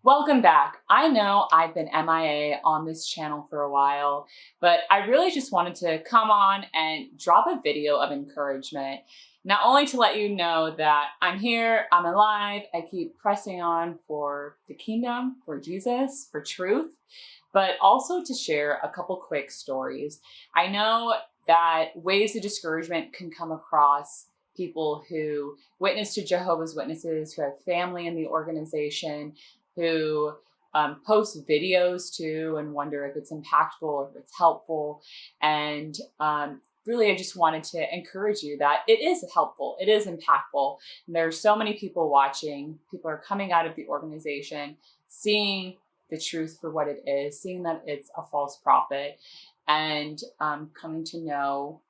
Welcome back. I know I've been MIA on this channel for a while, but I really just wanted to come on and drop a video of encouragement, not only to let you know that I'm here, I'm alive, I keep pressing on for the kingdom, for Jesus, for truth, but also to share a couple quick stories. I know that waves of discouragement can come across people who witness to Jehovah's Witnesses, who have family in the organization, who post videos too and wonder if it's impactful or if it's helpful. And really, I just wanted to encourage you that it is helpful, it is impactful. And there are so many people watching. People are coming out of the organization, seeing the truth for what it is, seeing that it's a false prophet, and coming to know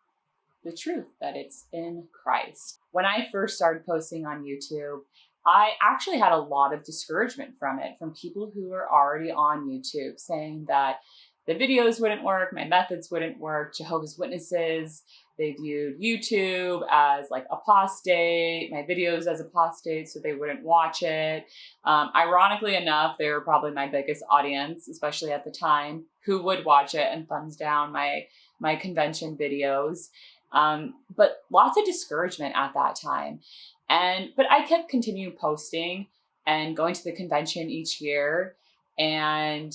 the truth that it's in Christ. When I first started posting on YouTube, I actually had a lot of discouragement from it, from people who were already on YouTube saying that the videos wouldn't work, my methods wouldn't work. Jehovah's Witnesses, they viewed YouTube as like apostate, my videos as apostate, so they wouldn't watch it. Ironically enough, they were probably my biggest audience, especially at the time, who would watch it and thumbs down my convention videos. But lots of discouragement at that time. But I kept continuing posting and going to the convention each year and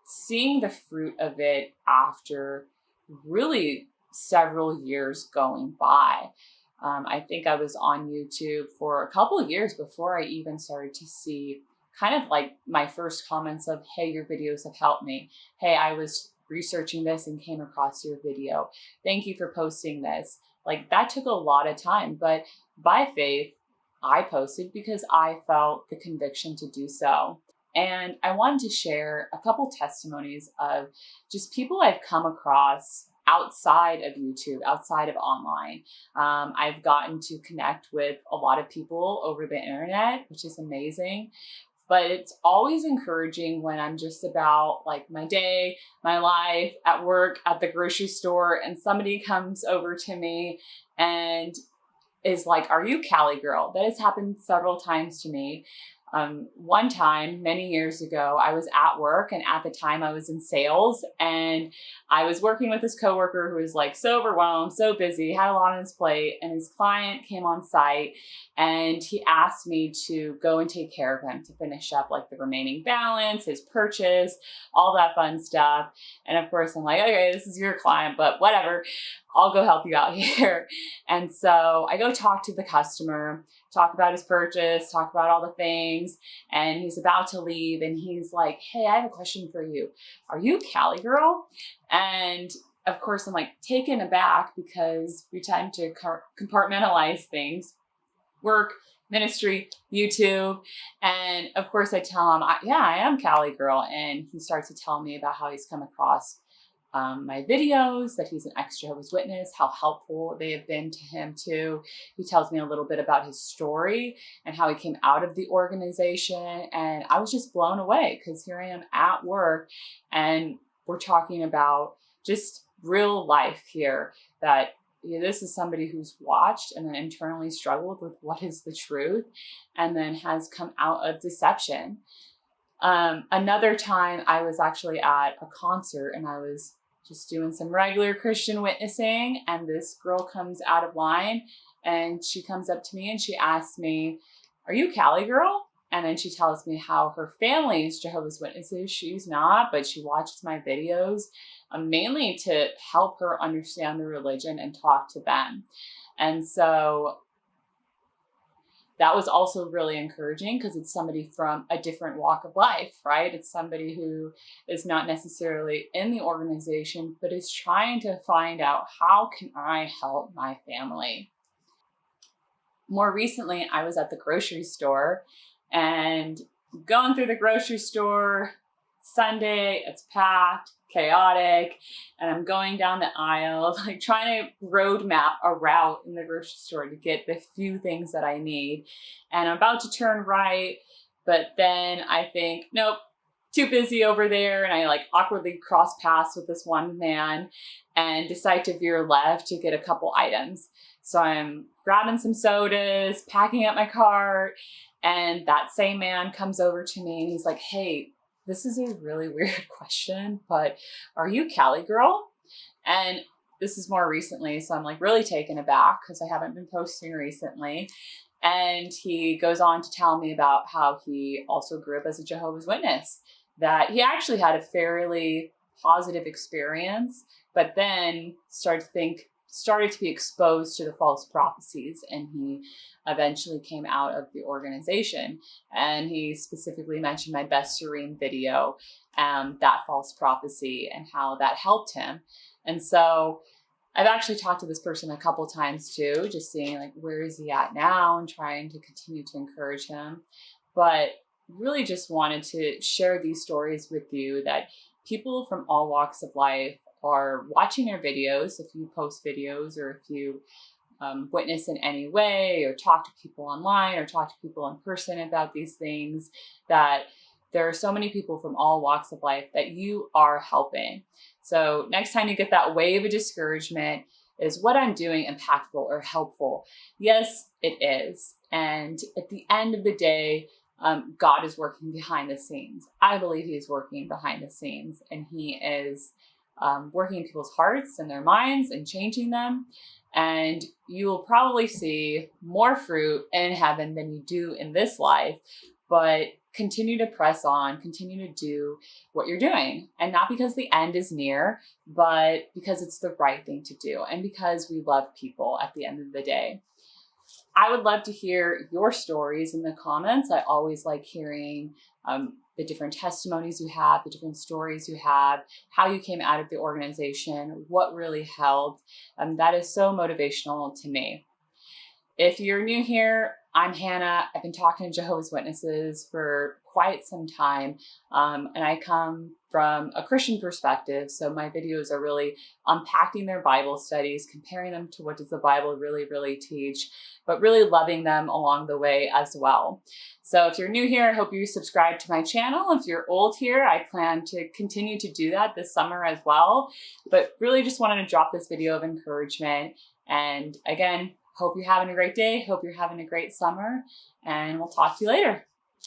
seeing the fruit of it after really several years going by. I think I was on YouTube for a couple of years before I even started to see kind of like my first comments of, hey, your videos have helped me. Hey, I was researching this and came across your video. Thank you for posting this. Like, that took a lot of time, but by faith, I posted because I felt the conviction to do so. And I wanted to share a couple testimonies of just people I've come across outside of YouTube, outside of online. I've gotten to connect with a lot of people over the internet, which is amazing. But it's always encouraging when I'm just about like my day, my life, at work, at the grocery store, and somebody comes over to me and is like, "Are you Cali girl?" That has happened several times to me. One time, many years ago, I was at work, and at the time I was in sales, and I was working with this coworker who was like so overwhelmed, so busy, had a lot on his plate, and his client came on site, and he asked me to go and take care of him to finish up like the remaining balance, his purchase, all that fun stuff. And of course, I'm like, okay, this is your client, but whatever, I'll go help you out here. And so I go talk to the customer, talk about his purchase, talk about all the things, and he's about to leave, and he's like, hey, I have a question for you. Are you Cali girl? And of course, I'm like taken aback because we tend to compartmentalize things: work, ministry, YouTube. And of course, I tell him, yeah, I am Cali girl. And he starts to tell me about how he's come across my videos, that he's an ex-Jehovah's Witness, how helpful they have been to him too. He tells me a little bit about his story and how he came out of the organization. And I was just blown away because here I am at work and we're talking about just real life here, that this is somebody who's watched and then internally struggled with what is the truth and then has come out of deception. Another time I was actually at a concert and I was just doing some regular Christian witnessing, and this girl comes out of line and she comes up to me and she asks me, are you Cali girl? And then she tells me how her family is Jehovah's Witnesses. She's not, but she watches my videos mainly to help her understand the religion and talk to them. And so that was also really encouraging because it's somebody from a different walk of life, right? It's somebody who is not necessarily in the organization, but is trying to find out, how can I help my family? More recently, I was at the grocery store and going through the grocery store, Sunday, it's packed, chaotic, and I'm going down the aisle, like trying to road map a route in the grocery store to get the few things that I need. And I'm about to turn right, but then I think, nope, too busy over there. And I like awkwardly cross paths with this one man and decide to veer left to get a couple items. So I'm grabbing some sodas, packing up my cart, And that same man comes over to me and he's like, hey, this is a really weird question, but are you Cali girl? And this is more recently, so I'm like really taken aback because I haven't been posting recently. And he goes on to tell me about how he also grew up as a Jehovah's Witness, that he actually had a fairly positive experience, but then started to be exposed to the false prophecies, and he eventually came out of the organization. And he specifically mentioned my Best Serene video, that false prophecy, and how that helped him. And so I've actually talked to this person a couple times too, just seeing like where is he at now and trying to continue to encourage him. But really just wanted to share these stories with you, that people from all walks of life are watching your videos. If you post videos, or if you witness in any way, or talk to people online, or talk to people in person about these things, that there are so many people from all walks of life that you are helping. So next time you get that wave of discouragement, is what I'm doing impactful or helpful? Yes, it is. And at the end of the day, God is working behind the scenes. I believe He is working behind the scenes, and He is working in people's hearts and their minds and changing them. And you will probably see more fruit in heaven than you do in this life. But continue to press on, continue to do what you're doing. And not because the end is near, but because it's the right thing to do, and because we love people at the end of the day. I would love to hear your stories in the comments. I always like hearing the different testimonies you have, the different stories you have, how you came out of the organization, what really helped. That is so motivational to me. If you're new here, I'm Hannah. I've been talking to Jehovah's Witnesses for quite some time, and I come from a Christian perspective, so my videos are really unpacking their Bible studies, comparing them to what does the Bible really teach, but really loving them along the way as well. So if you're new here, I hope you subscribe to my channel. If you're old here, I plan to continue to do that this summer as well, but really just wanted to drop this video of encouragement. And again, hope you're having a great day. Hope you're having a great summer, and we'll talk to you later.